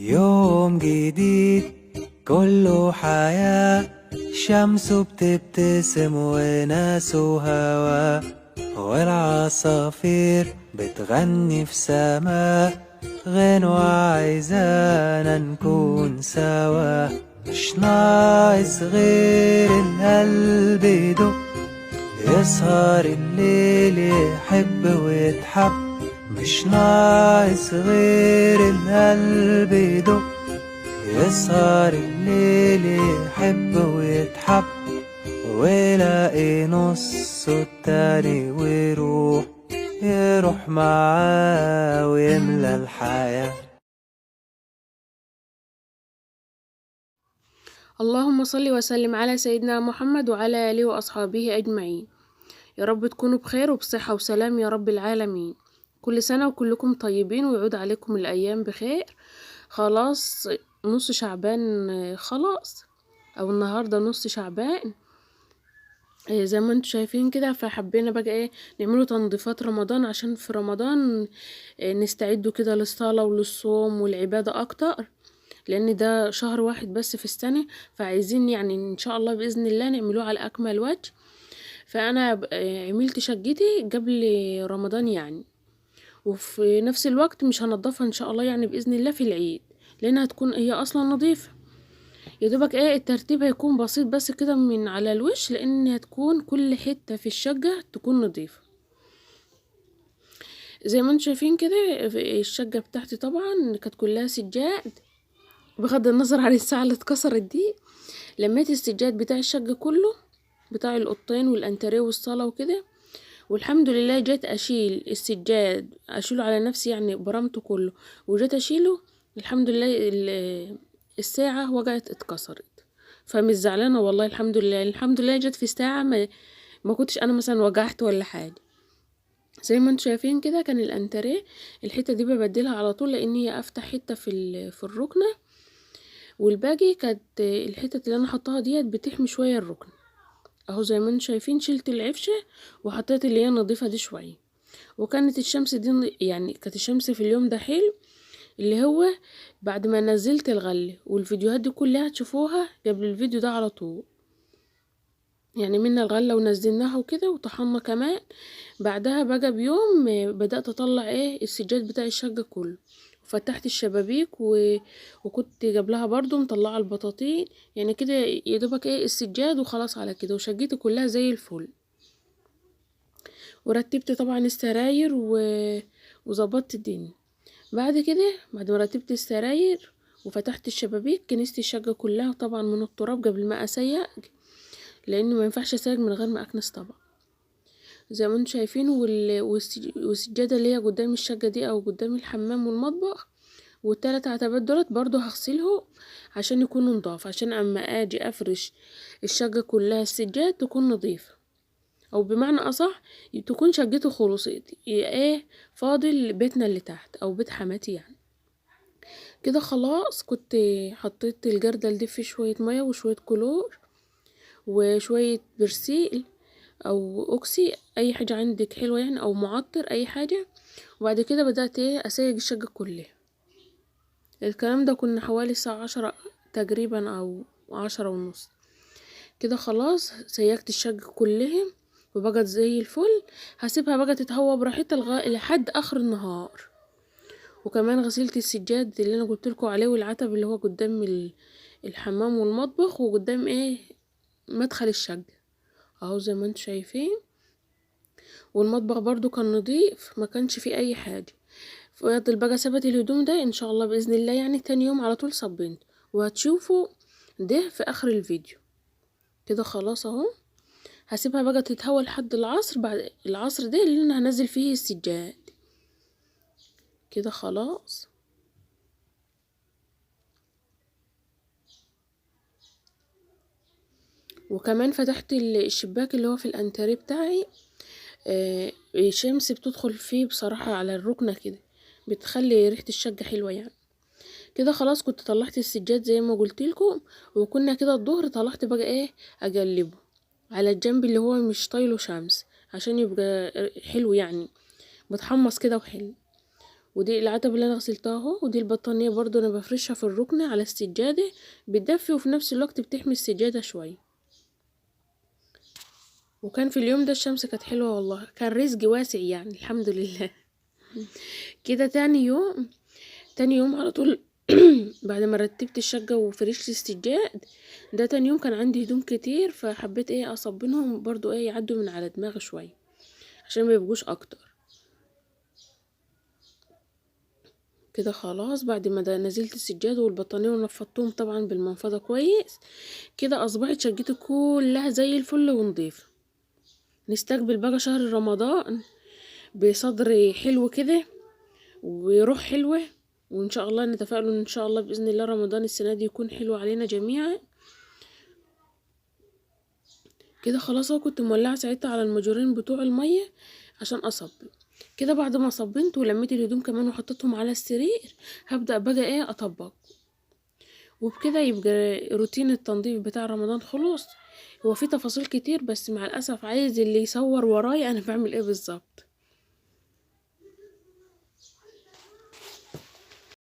يوم جديد كله حياة، شمسه بتبتسم وناس وهوا، والعصافير بتغني في سماء غنوة عايزانا نكون سوا. مش ناقص غير القلب يدق، يسهر الليل يحب ويتحب. مش ناقص غير القلب يدق، يسهر الليل يحب ويتحب، ويلاقي نصه التاني يروح معاه ويملى الحياة. اللهم صل وسلم على سيدنا محمد وعلى آله وأصحابه أجمعين. يا رب تكونوا بخير وبصحة وسلام يا رب العالمين. كل سنة وكلكم طيبين ويعود عليكم الأيام بخير. خلاص نص شعبان، خلاص أو النهاردة نص شعبان. زي ما انتوا شايفين كده، فحبينا بقى نعملوا تنظيفات رمضان عشان في رمضان نستعدوا كده للصلاة وللصوم والعبادة أكتر، لان ده شهر واحد بس في السنة، فعايزين يعني ان شاء الله باذن الله نعملوه على اكمل وجه. فانا عملت شقتي قبل رمضان يعني، وفي نفس الوقت مش هنضفها ان شاء الله يعني باذن الله في العيد، لانها هتكون هي اصلا نظيفة. يا دوبك الترتيب هيكون بسيط بس كده من على الوش، لان هتكون كل حتة في الشقة تكون نظيفة. زي ما انتم شايفين كده الشقة بتاعتي طبعا كانت كلها سجاد، بغض النظر عن الساعة اللي اتكسرت دي. لميت السجاد بتاع الشقة كله، بتاع القطين والانتريه والصالة وكده، والحمد لله جيت اشيل السجاد، اشيله على نفسي يعني برمته كله، وجيت اشيله الحمد لله الساعة وقعت اتكسرت. فمش زعلانة والله، الحمد لله الحمد لله جت في الساعة، ما كنتش انا مثلا وجعت ولا حاجة. زي ما انتم شايفين كده كان الانتريه الحتة دي ببدلها على طول، لان هي افتح حتة في الركنة، والباقي كانت الحتت اللي انا حطاها ديت بتحمي شوية الركن. اهو زي ما انتم شايفين شلت العفشة وحطيت اللي هي نظيفة دي شوية. وكانت الشمس دي يعني كانت الشمس في اليوم ده حلو، اللي هو بعد ما نزلت الغلة، والفيديوهات دي كلها تشوفوها قبل الفيديو ده على طول. يعني منا الغلة ونزلناها وكده وطحنا كمان. بعدها بقى بيوم بدأت اطلع السجاد بتاع الشقة كله، وفتحت الشبابيك وكنت قبلها برضو مطلعه البطاطين، يعني كده يدوبك السجاد وخلاص على كده، وشقتي كلها زي الفل. ورتبت طبعا السراير وظبطت الدنيا. بعد كده بعد ما رتبت السراير وفتحت الشبابيك كنست الشقة كلها طبعا من التراب قبل ما اسيق، لان ما ينفعش اسيق من غير ما اكنس طبعا. زي ما انتم شايفين والسجادة اللي هي قدام الشقة دي او قدام الحمام والمطبخ، والتلات عتبات دولت برضو هغسلهم عشان يكونوا نضاف، عشان اما اجي افرش الشقة كلها السجاد تكون نظيفة، او بمعنى اصح تكون شقته خلصت فاضل بيتنا اللي تحت او بيت حماتي يعني. كده خلاص كنت حطيت الجردل دي في شوية مية وشوية كلور وشوية برسيل او اوكسي، اي حاجة عندك حلوة يعني، او معطر اي حاجة. وبعد كده بدأت اسيق الشقة كلها. الكلام ده كنا حوالي الساعة 10 تقريبا او 10:30. كده خلاص سيقت الشقة كلها وبقت زي الفل. هسيبها بقى تتهوى براحتها لحد اخر النهار. وكمان غسلت السجاد اللي انا قلتلكوا عليه والعتب اللي هو قدام الحمام والمطبخ وقدام مدخل الشقة، اهو زي ما انتوا شايفين. والمطبخ برضو كان نضيف، ما كانش فيه اي حاجة. فضل بقى ثبت الهدوم ده ان شاء الله باذن الله يعني تاني يوم على طول صبنت، وهتشوفوا ده في اخر الفيديو. كده خلاص اهو هسيبها بقى تتهوى لحد العصر، بعد العصر ده اللي انا هنزل فيه السجاد. كده خلاص. وكمان فتحت الشباك اللي هو في الانتريه بتاعي، الشمس بتدخل فيه بصراحة على الركنة كده، بتخلي ريحة الشقة حلوة يعني. كده خلاص كنت طلعت السجاد زي ما قلت لكم، وكنا كده الظهر طلعت بقى اقلبه على الجنب اللي هو مش طايله شمس عشان يبقى حلو يعني، متحمص كده وحلو. ودي العتبة اللي انا غسلتها اهو، ودي البطانية برضو انا بفرشها في الركن على السجادة، بتدفي وفي نفس الوقت بتحمي السجادة شوية. وكان في اليوم ده الشمس كانت حلوة والله، كان رزق واسع يعني الحمد لله. كده تاني يوم على طول بعد ما رتبت الشقة وفرشت السجاد ده، تاني يوم كان عندي هدوم كتير، فحبيت اصبنهم برضو يعدوا من على دماغي شوية عشان ما يبقوش اكتر. كده خلاص بعد ما نزلت السجاد والبطانية ونفضتهم طبعا بالمنفضة كويس، كده اصبحت شقتي كلها زي الفل ونضيفة. نستقبل بقى شهر رمضان بصدر حلو كده وروح حلوة، وان شاء الله نتفائل ان شاء الله باذن الله رمضان السنة دي يكون حلو علينا جميعا. كده خلاص اهو، كنت مولعة ساعتها على المجورين بتوع المية عشان اصب. كده بعد ما صبنت ولميت الهدوم كمان وحطيتهم على السرير، هبدأ بقى اطبق. وبكده يبقى روتين التنظيف بتاع رمضان خلص. هو في تفاصيل كتير بس مع الاسف عايز اللي يصور ورايا انا بعمل ايه بالظبط.